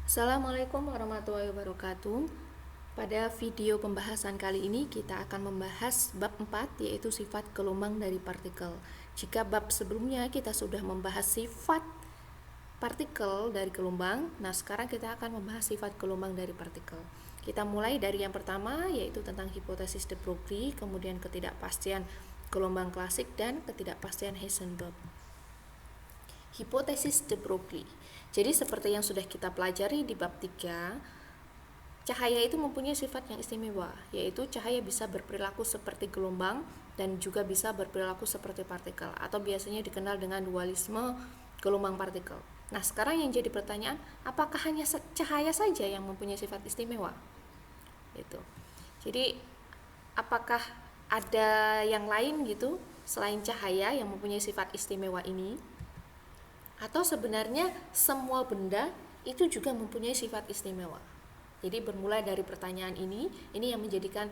Assalamualaikum warahmatullahi wabarakatuh. Pada video pembahasan kali ini kita akan membahas bab 4, yaitu sifat gelombang dari partikel. Jika bab sebelumnya kita sudah membahas sifat partikel dari gelombang, nah sekarang kita akan membahas sifat gelombang dari partikel. Kita mulai dari yang pertama, yaitu tentang hipotesis de Broglie, kemudian ketidakpastian gelombang klasik dan ketidakpastian Heisenberg. Hipotesis de Broglie. Jadi seperti yang sudah kita pelajari di bab 3, cahaya itu mempunyai sifat yang istimewa, yaitu cahaya bisa berperilaku seperti gelombang dan juga bisa berperilaku seperti partikel, atau biasanya dikenal dengan dualisme gelombang partikel. Nah, sekarang yang jadi pertanyaan, apakah hanya cahaya saja yang mempunyai sifat istimewa? Gitu. Jadi, apakah ada yang lain gitu selain cahaya yang mempunyai sifat istimewa ini? Atau sebenarnya semua benda itu juga mempunyai sifat istimewa. Jadi bermula dari pertanyaan ini yang menjadikan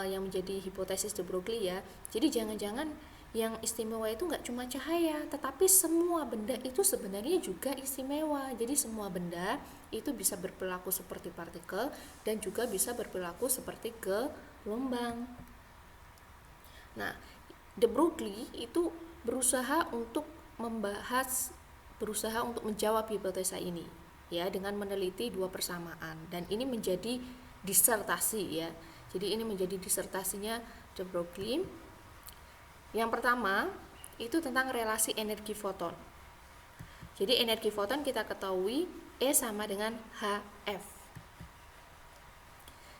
yang menjadi hipotesis de Broglie ya. Jadi jangan-jangan yang istimewa itu nggak cuma cahaya, tetapi semua benda itu sebenarnya juga istimewa. Jadi semua benda itu bisa berperilaku seperti partikel dan juga bisa berperilaku seperti gelombang. Nah, de Broglie itu berusaha untuk menjawab hipotesa ini ya dengan meneliti dua persamaan, dan ini menjadi disertasi ya. Jadi ini menjadi disertasinya de Broglie. Yang pertama itu tentang relasi energi foton. Jadi energi foton kita ketahui E sama dengan HF.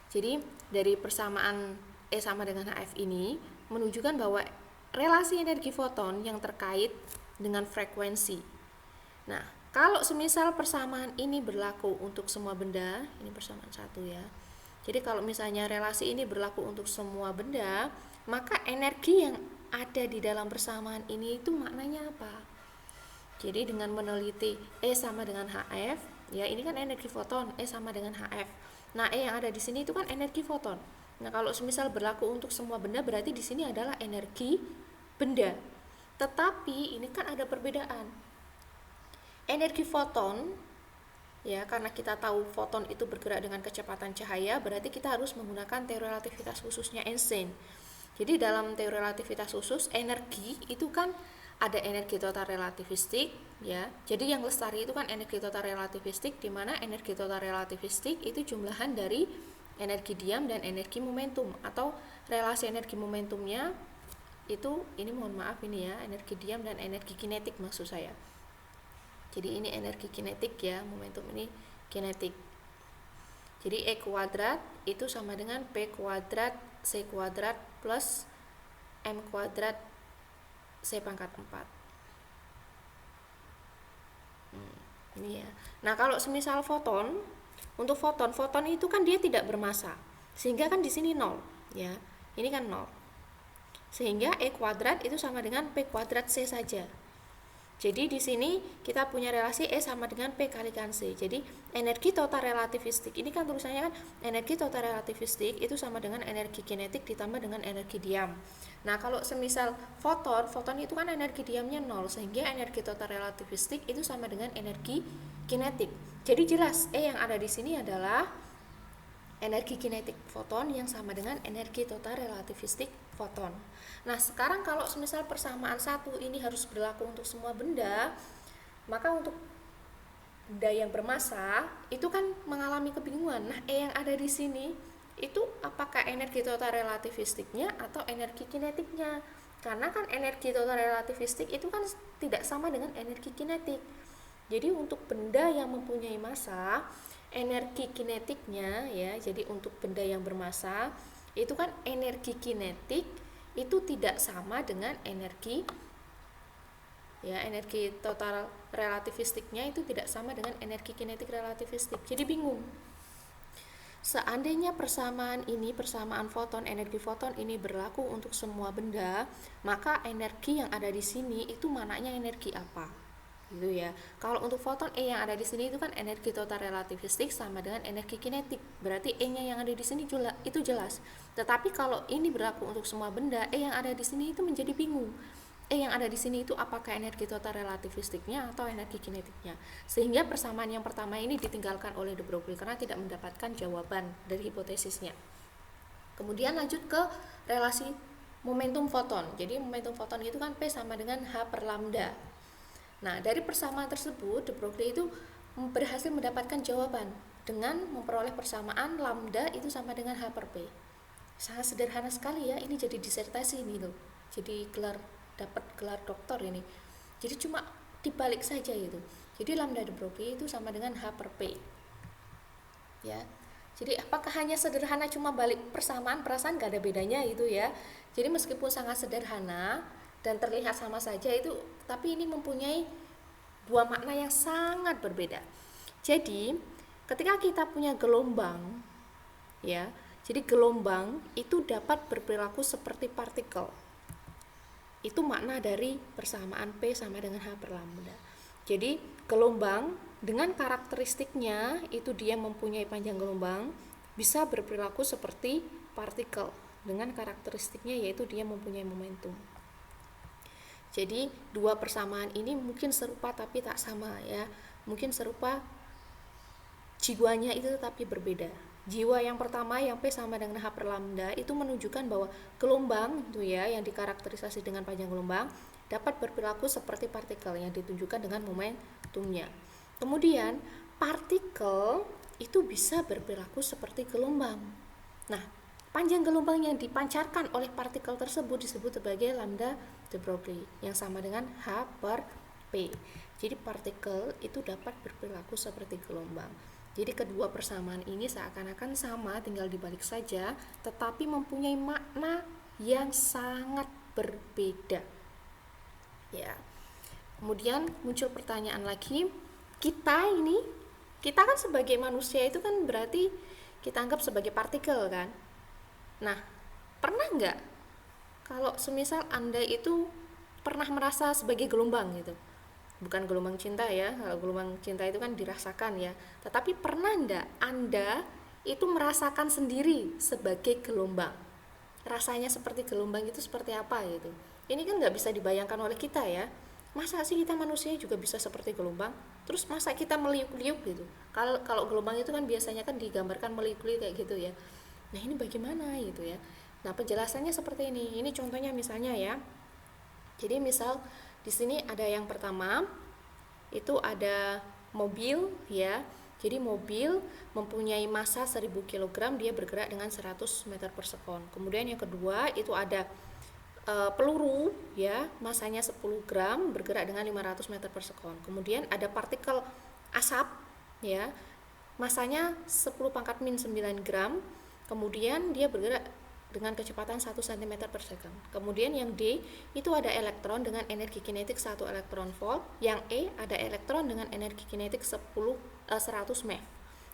Jadi dari persamaan E sama dengan HF ini menunjukkan bahwa relasi energi foton yang terkait dengan frekuensi. Nah, kalau semisal persamaan ini berlaku untuk semua benda, ini persamaan 1 ya. Jadi kalau misalnya relasi ini berlaku untuk semua benda, maka energi yang ada di dalam persamaan ini itu maknanya apa? Jadi dengan meneliti E sama dengan HF, ya ini kan energi foton, E sama dengan HF. Nah, E yang ada di sini itu kan energi foton. Nah, kalau semisal berlaku untuk semua benda, berarti di sini adalah energi benda. Tetapi ini kan ada perbedaan. Energi foton ya, karena kita tahu foton itu bergerak dengan kecepatan cahaya, berarti kita harus menggunakan teori relativitas khususnya Einstein. Jadi dalam teori relativitas khusus, energi itu kan ada energi total relativistik ya. Jadi yang lestari itu kan energi total relativistik, di mana energi total relativistik itu jumlahan dari energi diam dan energi momentum, atau relasi energi momentumnya itu, ini mohon maaf ini ya, energi diam dan energi kinetik maksud saya. Jadi ini energi kinetik ya, momentum ini kinetik. Jadi E kuadrat itu sama dengan P kuadrat C kuadrat plus M kuadrat C pangkat 4. Ini ya. Nah, kalau semisal foton, untuk foton itu kan dia tidak bermasa. Sehingga kan di sini 0 ya. Ini kan 0. Sehingga E kuadrat itu sama dengan P kuadrat C saja. Jadi di sini kita punya relasi E sama dengan P kalikan C. Jadi energi total relativistik, ini kan tulisannya kan energi total relativistik itu sama dengan energi kinetik ditambah dengan energi diam. Nah, kalau semisal foton itu kan energi diamnya 0, sehingga energi total relativistik itu sama dengan energi kinetik. Jadi jelas E yang ada di sini adalah energi kinetik foton yang sama dengan energi total relativistik foton. Nah, sekarang kalau semisal persamaan 1 ini harus berlaku untuk semua benda, maka untuk benda yang bermassa itu kan mengalami kebingungan. Nah, E yang ada di sini itu apakah energi total relativistiknya atau energi kinetiknya? Karena kan energi total relativistik itu kan tidak sama dengan energi kinetik. Jadi untuk benda yang mempunyai massa, energi kinetiknya ya, jadi untuk benda yang bermassa itu kan energi kinetik itu tidak sama dengan energi ya, energi total relativistiknya itu tidak sama dengan energi kinetik relativistik. Jadi bingung. Seandainya persamaan foton, energi foton ini berlaku untuk semua benda, maka energi yang ada di sini itu mananya energi apa? Gitu ya. Kalau untuk foton, E yang ada di sini itu kan energi total relativistik sama dengan energi kinetik. Berarti E-nya yang ada di sini itu jelas. Tetapi kalau ini berlaku untuk semua benda, E yang ada di sini itu menjadi bingung. yang ada di sini itu apakah energi total relativistiknya atau energi kinetiknya. Sehingga persamaan yang pertama ini ditinggalkan oleh de Broglie karena tidak mendapatkan jawaban dari hipotesisnya. Kemudian lanjut ke relasi momentum foton. Jadi momentum foton itu kan P sama dengan H per lambda. Nah, dari persamaan tersebut de Broglie itu berhasil mendapatkan jawaban dengan memperoleh persamaan lambda itu sama dengan H per P. Sangat sederhana sekali ya, ini jadi disertasi ini loh. Jadi dapat gelar doktor ini. Jadi cuma dibalik saja itu. Jadi lambda de Broglie itu sama dengan H per P. Ya. Jadi apakah hanya sederhana cuma balik persamaan, perasaan gak ada bedanya itu ya. Jadi meskipun sangat sederhana dan terlihat sama saja itu, tapi ini mempunyai dua makna yang sangat berbeda. Jadi ketika kita punya gelombang ya, jadi gelombang itu dapat berperilaku seperti partikel. Itu makna dari persamaan P sama dengan H per lambda. Jadi gelombang dengan karakteristiknya itu dia mempunyai panjang gelombang, bisa berperilaku seperti partikel dengan karakteristiknya yaitu dia mempunyai momentum. Jadi dua persamaan ini mungkin serupa tapi tak sama ya. Mungkin serupa, jiwanya itu tetapi berbeda. Jiwa yang pertama yang P sama dengan H per lambda itu menunjukkan bahwa gelombang itu ya yang dikarakterisasi dengan panjang gelombang dapat berperilaku seperti partikel yang ditunjukkan dengan momentumnya. Kemudian partikel itu bisa berperilaku seperti gelombang. Nah, panjang gelombang yang dipancarkan oleh partikel tersebut disebut sebagai lambda de Broglie yang sama dengan H per P. Jadi partikel itu dapat berperilaku seperti gelombang. Jadi kedua persamaan ini seakan-akan sama, tinggal dibalik saja, tetapi mempunyai makna yang sangat berbeda. Ya. Kemudian muncul pertanyaan lagi, kita kan sebagai manusia itu kan berarti kita anggap sebagai partikel kan. Nah, pernah nggak kalau semisal Anda itu pernah merasa sebagai gelombang gitu? Bukan gelombang cinta ya, kalau gelombang cinta itu kan dirasakan ya, tetapi pernah enggak Anda itu merasakan sendiri sebagai gelombang? Rasanya seperti gelombang itu seperti apa gitu? Ini kan nggak bisa dibayangkan oleh kita ya. Masa sih kita manusia juga bisa seperti gelombang? Terus masa kita meliuk-liuk gitu? Kalau gelombang itu kan biasanya kan digambarkan meliuk-liuk kayak gitu ya. Nah, ini bagaimana gitu ya? Nah, penjelasannya seperti ini. Ini contohnya misalnya ya. Jadi misal di sini ada yang pertama, itu ada mobil ya. Jadi mobil mempunyai massa 1000 kg, dia bergerak dengan 100 meter per sekon. Kemudian yang kedua itu ada peluru ya, massanya 10 gram, bergerak dengan 500 meter per sekon. Kemudian ada partikel asap ya, massanya 10 pangkat min 9 gram. Kemudian dia bergerak dengan kecepatan 1 cm per second. Kemudian yang D itu ada elektron dengan energi kinetik 1 elektron volt. Yang E ada elektron dengan energi kinetik 100 MeV.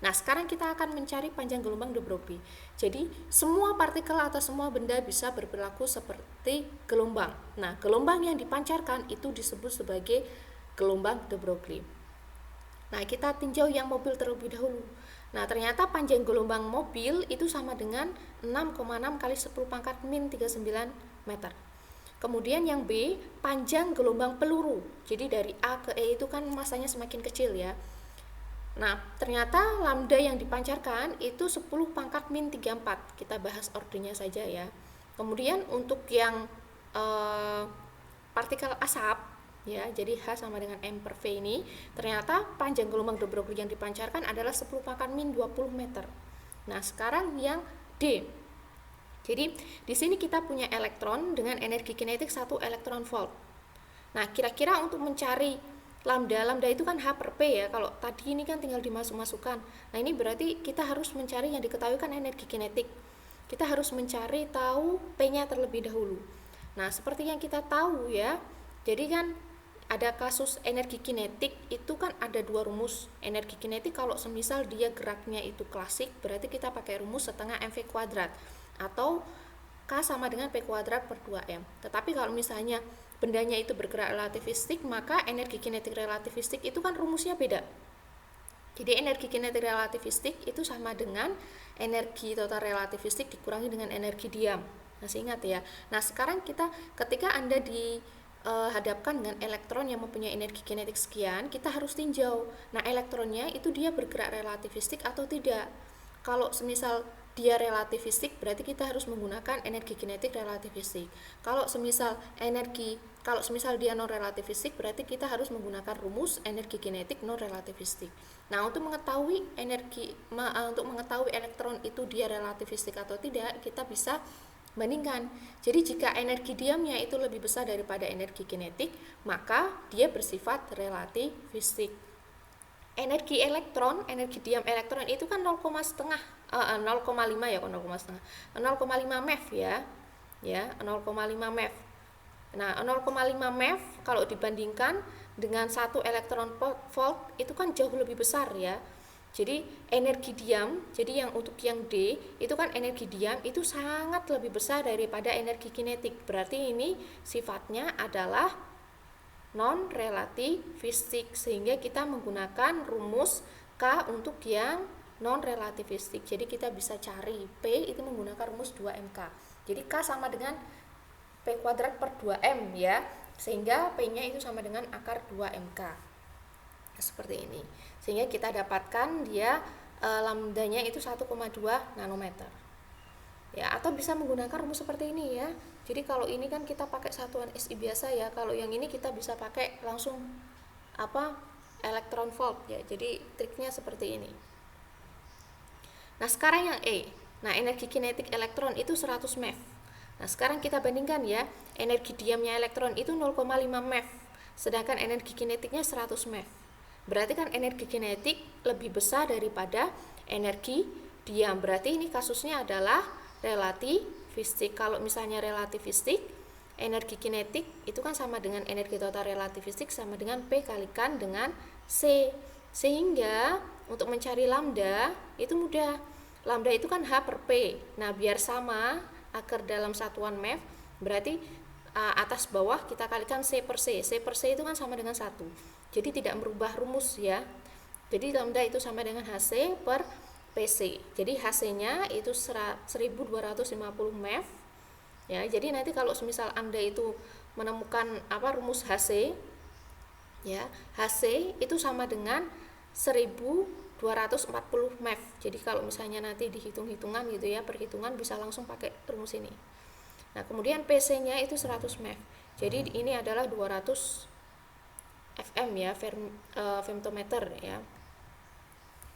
Nah, sekarang kita akan mencari panjang gelombang de Broglie. Jadi, semua partikel atau semua benda bisa berperilaku seperti gelombang. Nah, gelombang yang dipancarkan itu disebut sebagai gelombang de Broglie. Nah, kita tinjau yang mobil terlebih dahulu. Nah, ternyata panjang gelombang mobil itu sama dengan 6,6 kali 10 pangkat min 39 meter. Kemudian yang B, panjang gelombang peluru. Jadi dari A ke E itu kan masanya semakin kecil ya. Nah, ternyata lambda yang dipancarkan itu 10 pangkat min 34. Kita bahas ordernya saja ya. Kemudian untuk yang partikel asap ya, jadi H sama dengan M per V ini, ternyata panjang gelombang de Broglie yang dipancarkan adalah 10 pangkat min 20 meter. Nah, sekarang yang D. Jadi di sini kita punya elektron dengan energi kinetik 1 elektron volt. Nah, kira-kira untuk mencari lambda itu kan H per P ya. Kalau tadi ini kan tinggal dimasuk-masukkan. Nah, ini berarti kita harus mencari yang diketahui kan energi kinetik. Kita harus mencari tahu P-nya terlebih dahulu. Nah, seperti yang kita tahu ya. Jadi kan ada kasus energi kinetik itu kan ada dua rumus. Energi kinetik kalau semisal dia geraknya itu klasik, berarti kita pakai rumus setengah mv kuadrat atau K sama dengan P kuadrat per 2M. Tetapi kalau misalnya bendanya itu bergerak relativistik, maka energi kinetik relativistik itu kan rumusnya beda. Jadi energi kinetik relativistik itu sama dengan energi total relativistik dikurangi dengan energi diam. Masih ingat ya? Nah, sekarang ketika Anda hadapkan dengan elektron yang mempunyai energi kinetik sekian, kita harus tinjau. Nah, elektronnya itu dia bergerak relativistik atau tidak. Kalau semisal dia relativistik, berarti kita harus menggunakan energi kinetik relativistik. Kalau semisal dia non relativistik, berarti kita harus menggunakan rumus energi kinetik non relativistik. Nah, untuk mengetahui elektron itu dia relativistik atau tidak, kita bisa bandingkan. Jadi jika energi diamnya itu lebih besar daripada energi kinetik, maka dia bersifat relativistik. Energi diam elektron itu kan 0,5 ya, 0,5 MeV ya. 0,5 MeV. Nah, 0,5 MeV kalau dibandingkan dengan 1 elektron volt itu kan jauh lebih besar ya. Jadi energi diam, jadi untuk yang D itu kan energi diam itu sangat lebih besar daripada energi kinetik. Berarti ini sifatnya adalah non relativistik, sehingga kita menggunakan rumus K untuk yang non relativistik. Jadi kita bisa cari P itu menggunakan rumus 2MK. Jadi K sama dengan P kuadrat per 2M ya, sehingga P-nya itu sama dengan akar 2MK. Seperti ini, sehingga kita dapatkan dia lambdanya itu 1,2 nanometer ya, atau bisa menggunakan rumus seperti ini ya. Jadi kalau ini kan kita pakai satuan SI biasa ya, kalau yang ini kita bisa pakai langsung elektron volt ya. Jadi triknya seperti ini. Nah, sekarang yang E. Nah, energi kinetik elektron itu 100 MeV. Nah, sekarang kita bandingkan ya, energi diamnya elektron itu 0,5 MeV, sedangkan energi kinetiknya 100 MeV. Berarti kan energi kinetik lebih besar daripada energi diam. Berarti ini kasusnya adalah relativistik. Kalau misalnya relativistik, energi kinetik itu kan sama dengan energi total relativistik sama dengan P kalikan dengan C. Sehingga untuk mencari lambda itu mudah. Lambda itu kan H per P. Nah, biar sama akar dalam satuan MeV, berarti atas bawah kita kalikan C per C. C per C itu kan sama dengan 1. Jadi tidak merubah rumus ya. Jadi lambda itu sama dengan HC per PC. Jadi HC-nya itu 1250 MeV. Ya, jadi nanti kalau semisal Anda itu menemukan rumus HC ya, HC itu sama dengan 1240 MeV. Jadi kalau misalnya nanti dihitung-hitungan gitu ya, perhitungan bisa langsung pakai rumus ini. Nah, kemudian PC-nya itu 100 MeV. Jadi ini adalah 200 FM ya, femtometer ya.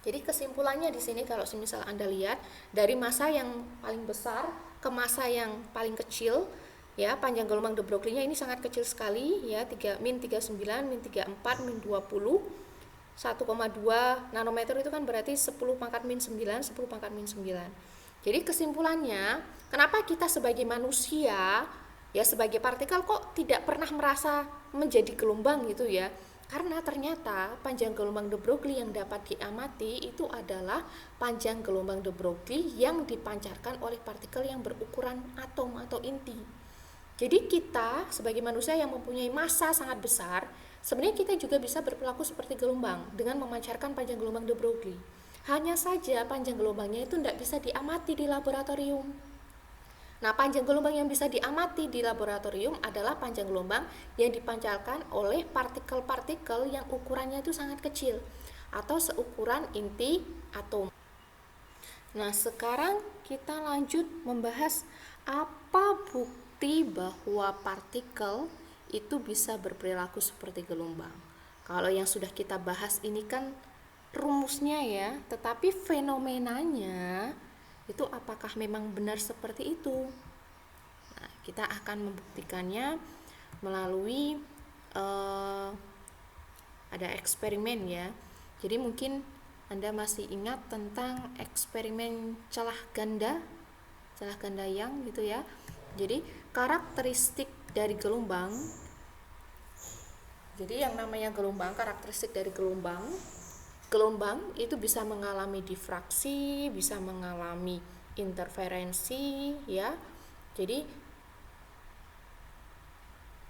Jadi kesimpulannya di sini kalau semisal Anda lihat dari massa yang paling besar ke massa yang paling kecil ya, panjang gelombang de Broglie-nya ini sangat kecil sekali ya, min 39, min 34, min 20. 1,2 nanometer itu kan berarti 10 pangkat min 9, 10 pangkat min 9. Jadi kesimpulannya, kenapa kita sebagai manusia ya, sebagai partikel kok tidak pernah merasa menjadi gelombang gitu ya? Karena ternyata panjang gelombang de Broglie yang dapat diamati itu adalah panjang gelombang de Broglie yang dipancarkan oleh partikel yang berukuran atom atau inti. Jadi kita sebagai manusia yang mempunyai massa sangat besar, sebenarnya kita juga bisa berperilaku seperti gelombang dengan memancarkan panjang gelombang de Broglie. Hanya saja panjang gelombangnya itu tidak bisa diamati di laboratorium. Nah, panjang gelombang yang bisa diamati di laboratorium adalah panjang gelombang yang dipancarkan oleh partikel-partikel yang ukurannya itu sangat kecil atau seukuran inti atom. Nah, sekarang kita lanjut membahas apa bukti bahwa partikel itu bisa berperilaku seperti gelombang. Kalau yang sudah kita bahas ini kan rumusnya ya, tetapi fenomenanya itu apakah memang benar seperti itu? Nah, kita akan membuktikannya melalui ada eksperimen ya. Jadi mungkin Anda masih ingat tentang eksperimen celah ganda Young gitu ya. Jadi karakteristik dari gelombang. Jadi yang namanya karakteristik dari gelombang itu bisa mengalami difraksi, bisa mengalami interferensi ya. Jadi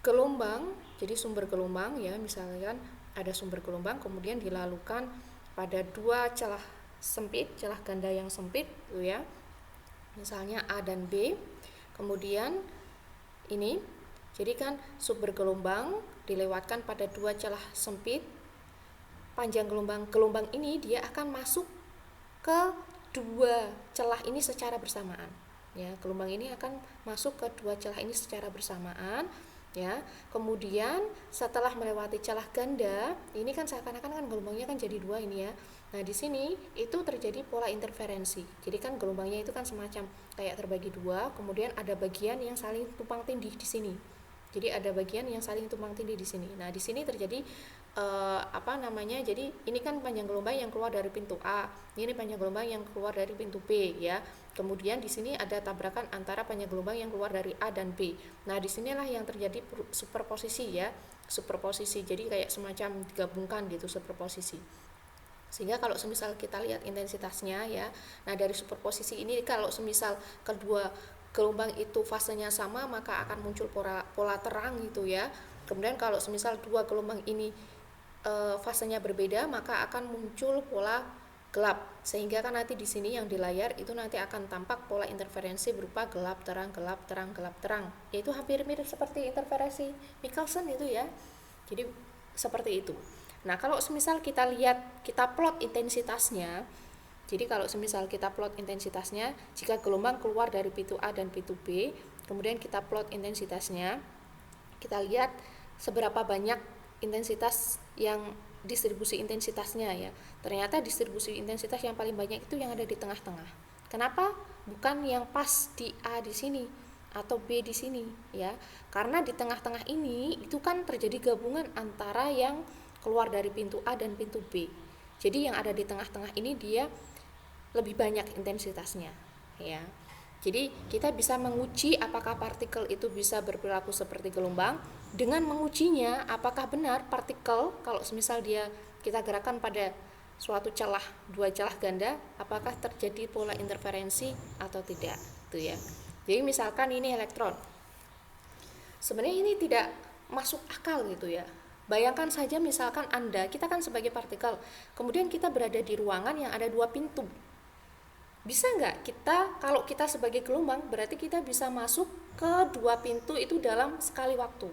gelombang, jadi sumber gelombang ya, misalkan ada sumber gelombang kemudian dilalukan pada dua celah ganda yang sempit gitu ya. Misalnya A dan B. Kemudian ini Jadi kan sub bergelombang dilewatkan pada dua celah sempit. Panjang gelombang ini dia akan masuk ke dua celah ini secara bersamaan. Ya, gelombang ini akan masuk ke dua celah ini secara bersamaan. Ya, kemudian setelah melewati celah ganda, ini kan seakan-akan kan gelombangnya kan jadi dua ini ya. Nah, di sini itu terjadi pola interferensi. Jadi kan gelombangnya itu kan semacam kayak terbagi dua, kemudian ada bagian yang saling tumpang tindih di sini. Jadi ada bagian yang saling tumpang tindih di sini. Nah, di sini terjadi jadi ini kan panjang gelombang yang keluar dari pintu A, ini panjang gelombang yang keluar dari pintu B ya. Kemudian di sini ada tabrakan antara panjang gelombang yang keluar dari A dan B. Nah, disinilah yang terjadi superposisi ya, superposisi. Jadi kayak semacam digabungkan gitu, superposisi. Sehingga kalau semisal kita lihat intensitasnya ya, nah dari superposisi ini kalau semisal kedua gelombang itu fasenya sama, maka akan muncul pola terang gitu ya. Kemudian kalau semisal dua gelombang ini fasenya berbeda, maka akan muncul pola gelap. Sehingga kan nanti di sini yang di layar itu nanti akan tampak pola interferensi berupa gelap terang gelap terang gelap terang. Yaitu hampir mirip seperti interferensi Michelson itu ya. Jadi seperti itu. Nah, kalau semisal kita lihat, kita plot intensitasnya. Jadi kalau semisal kita plot intensitasnya, jika gelombang keluar dari pintu A dan pintu B, kemudian kita plot intensitasnya, kita lihat seberapa banyak intensitas yang distribusi intensitasnya ya. Ternyata distribusi intensitas yang paling banyak itu yang ada di tengah-tengah. Kenapa? Bukan yang pas di A di sini atau B di sini ya. Karena di tengah-tengah ini itu kan terjadi gabungan antara yang keluar dari pintu A dan pintu B. Jadi yang ada di tengah-tengah ini dia lebih banyak intensitasnya ya. Jadi kita bisa menguji apakah partikel itu bisa berperilaku seperti gelombang dengan mengujinya apakah benar partikel kalau semisal kita gerakkan pada suatu celah, dua celah ganda, apakah terjadi pola interferensi atau tidak itu ya. Jadi misalkan ini elektron. Sebenarnya ini tidak masuk akal gitu ya. Bayangkan saja misalkan kita kan sebagai partikel, kemudian kita berada di ruangan yang ada dua pintu. Bisa nggak kalau kita sebagai gelombang berarti kita bisa masuk ke dua pintu itu dalam sekali waktu?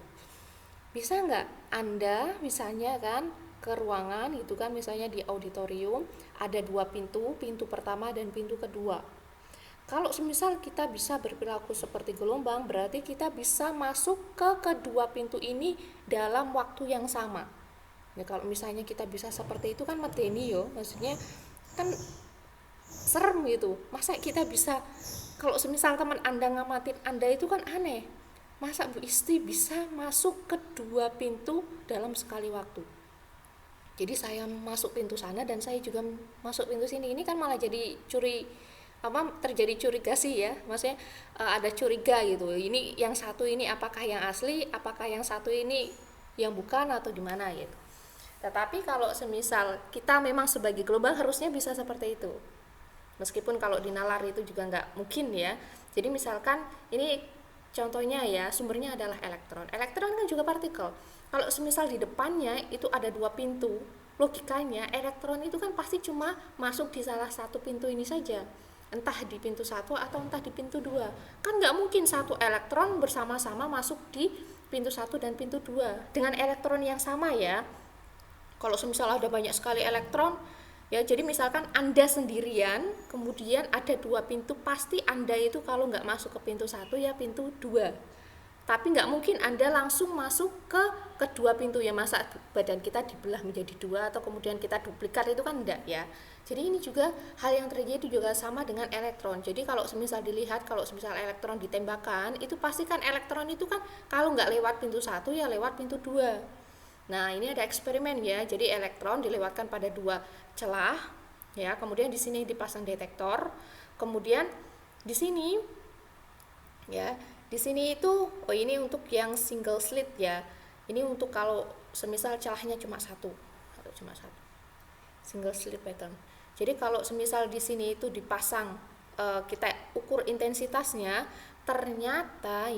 Bisa nggak Anda misalnya kan ke ruangan itu kan misalnya di auditorium ada dua pintu, pintu pertama dan pintu kedua. Kalau semisal kita bisa berperilaku seperti gelombang berarti kita bisa masuk ke kedua pintu ini dalam waktu yang sama. Ya kalau misalnya kita bisa seperti itu kan medeni yo, maksudnya kan serem gitu. Masa kita bisa, kalau semisal teman Anda ngamatin Anda itu kan aneh. Masa Bu Isti bisa masuk ke dua pintu dalam sekali waktu? Jadi saya masuk pintu sana dan saya juga masuk pintu sini. Ini kan malah jadi terjadi curigasi ya. Maksudnya ada curiga gitu. Ini yang satu ini apakah yang asli, apakah yang satu ini yang bukan atau gimana gitu. Tetapi kalau semisal kita memang sebagai gelombang harusnya bisa seperti itu. Meskipun kalau di nalar itu juga nggak mungkin ya. Jadi misalkan ini contohnya ya, sumbernya adalah elektron. Elektron kan juga partikel. Kalau semisal di depannya itu ada dua pintu, logikanya elektron itu kan pasti cuma masuk di salah satu pintu ini saja. Entah di pintu 1 atau entah di pintu 2. Kan nggak mungkin satu elektron bersama-sama masuk di pintu 1 dan pintu 2 dengan elektron yang sama ya. Kalau semisal ada banyak sekali elektron, ya jadi misalkan Anda sendirian kemudian ada dua pintu, pasti Anda itu kalau nggak masuk ke pintu 1 ya pintu 2. Tapi nggak mungkin Anda langsung masuk ke kedua pintu ya, masa badan kita dibelah menjadi dua atau kemudian kita duplikat, itu kan enggak ya. Jadi ini juga hal yang terjadi juga sama dengan elektron. Jadi kalau semisal dilihat, kalau semisal elektron ditembakkan itu pasti kan elektron itu kan kalau nggak lewat pintu 1 ya lewat pintu 2. Nah, ini ada eksperimen ya. Jadi elektron dilewatkan pada dua celah ya. Kemudian di sini dipasang detektor. Kemudian di sini ya, di sini itu ini untuk yang single slit ya. Ini untuk kalau semisal celahnya cuma satu atau cuma satu. Single slit pattern. Jadi kalau semisal di sini itu dipasang kita ukur intensitasnya, ternyata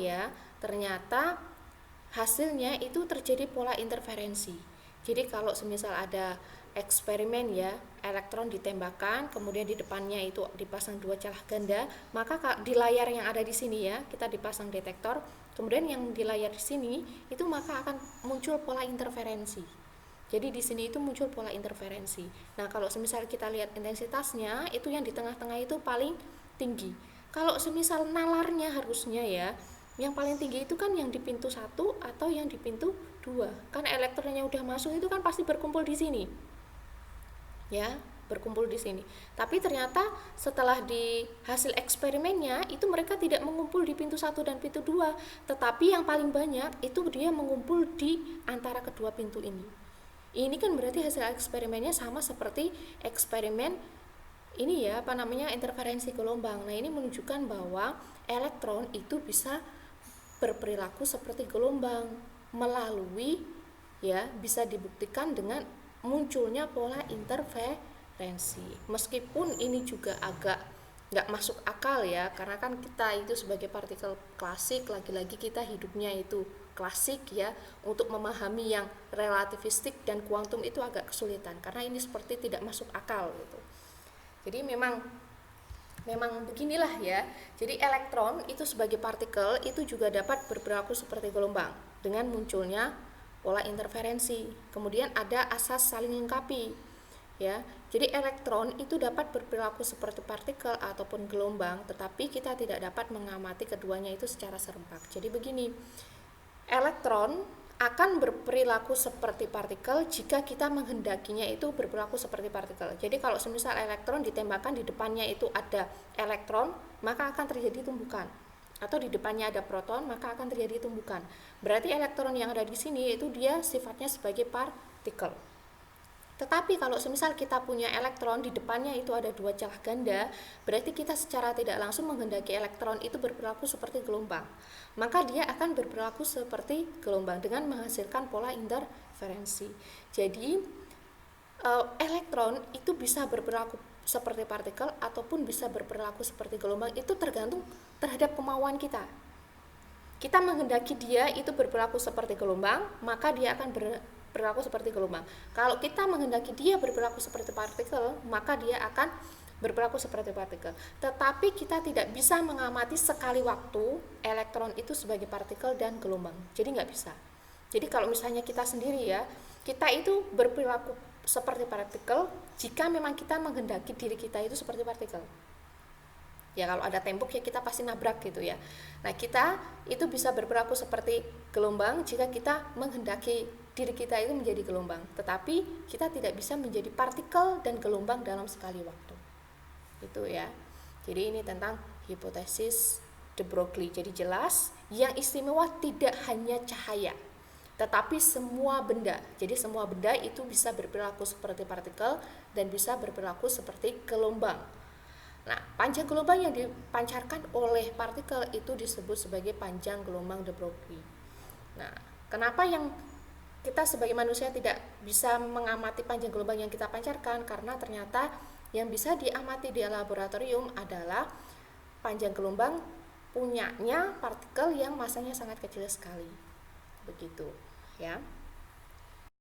hasilnya itu terjadi pola interferensi. Jadi kalau semisal ada eksperimen ya, elektron ditembakkan, kemudian di depannya itu dipasang dua celah ganda, maka di layar yang ada di sini ya, kita dipasang detektor, kemudian yang di layar di sini itu maka akan muncul pola interferensi. Jadi di sini itu muncul pola interferensi. Nah, kalau semisal kita lihat intensitasnya, itu yang di tengah-tengah itu paling tinggi. Kalau semisal nalarnya harusnya ya, yang paling tinggi itu kan yang di pintu 1 atau yang di pintu 2. Kan elektronnya udah masuk itu kan pasti berkumpul di sini. Ya, berkumpul di sini. Tapi ternyata setelah di hasil eksperimennya itu mereka tidak mengumpul di pintu 1 dan pintu 2, tetapi yang paling banyak itu dia mengumpul di antara kedua pintu ini. Ini kan berarti hasil eksperimennya sama seperti eksperimen ini ya, interferensi gelombang. Nah, ini menunjukkan bahwa elektron itu bisa berperilaku seperti gelombang melalui ya, bisa dibuktikan dengan munculnya pola interferensi. Meskipun ini juga agak nggak masuk akal ya, karena kan kita itu sebagai partikel klasik, lagi-lagi kita hidupnya itu klasik ya, untuk memahami yang relativistik dan kuantum itu agak kesulitan karena ini seperti tidak masuk akal gitu. Jadi memang beginilah ya. Jadi elektron itu sebagai partikel itu juga dapat berperilaku seperti gelombang dengan munculnya pola interferensi. Kemudian ada asas saling lengkapi ya. Jadi elektron itu dapat berperilaku seperti partikel ataupun gelombang, tetapi kita tidak dapat mengamati keduanya itu secara serempak. Jadi begini, elektron akan berperilaku seperti partikel jika kita menghendakinya itu berperilaku seperti partikel. Jadi kalau semisal elektron ditembakkan, di depannya itu ada elektron, maka akan terjadi tumbukan. Atau di depannya ada proton, maka akan terjadi tumbukan. Berarti elektron yang ada di sini itu dia sifatnya sebagai partikel. Tetapi kalau semisal kita punya elektron, di depannya itu ada dua celah ganda, berarti kita secara tidak langsung menghendaki elektron itu berperilaku seperti gelombang. Maka dia akan berperilaku seperti gelombang dengan menghasilkan pola interferensi. Jadi elektron itu bisa berperilaku seperti partikel ataupun bisa berperilaku seperti gelombang, itu tergantung terhadap kemauan kita. Kita menghendaki dia itu berperilaku seperti gelombang, maka dia akan berperilaku seperti gelombang. Kalau kita menghendaki dia berperilaku seperti partikel, maka dia akan berperilaku seperti partikel. Tetapi kita tidak bisa mengamati sekali waktu elektron itu sebagai partikel dan gelombang. Jadi nggak bisa. Jadi kalau misalnya kita sendiri ya, kita itu berperilaku seperti partikel jika memang kita menghendaki diri kita itu seperti partikel. Ya kalau ada tembok ya kita pasti nabrak gitu ya. Nah, kita itu bisa berperilaku seperti gelombang jika kita menghendaki diri kita itu menjadi gelombang. Tetapi kita tidak bisa menjadi partikel dan gelombang dalam sekali waktu. Itu ya. Jadi ini tentang hipotesis de Broglie. Jadi jelas yang istimewa tidak hanya cahaya, tetapi semua benda. Jadi semua benda itu bisa berperilaku seperti partikel dan bisa berperilaku seperti gelombang. Nah, panjang gelombang yang dipancarkan oleh partikel itu disebut sebagai panjang gelombang de Broglie. Nah, kenapa yang kita sebagai manusia tidak bisa mengamati panjang gelombang yang kita pancarkan? Karena ternyata yang bisa diamati di laboratorium adalah panjang gelombang punyanya partikel yang masanya sangat kecil sekali. Begitu, ya.